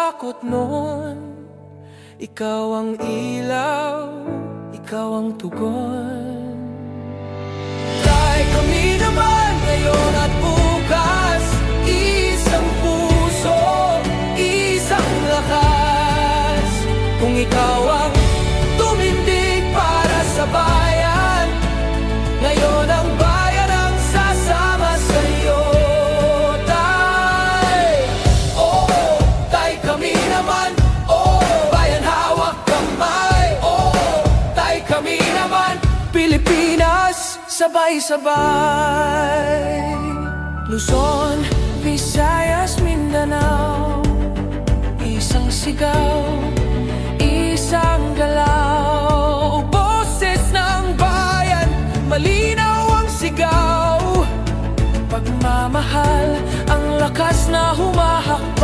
takot nun. Ikaw ang ilaw, ikaw ang tugon. Dahil kami naman ngayon at bukas, isang puso, isang lakas. Kung ikaw ang tumindig para sa bayan, ngayon ang bayan ang sasama sa'yo. Tay, oh, tay kami naman. Oh, bayan hawak kamay. Oh, tay kami naman. Pilipinas, sabay-sabay. Luzon, Visayas, Mindanao, isang sigaw, isang galaw. Boses ng bayan, malinaw ang sigaw. Pagmamahal, ang lakas na humahakbang.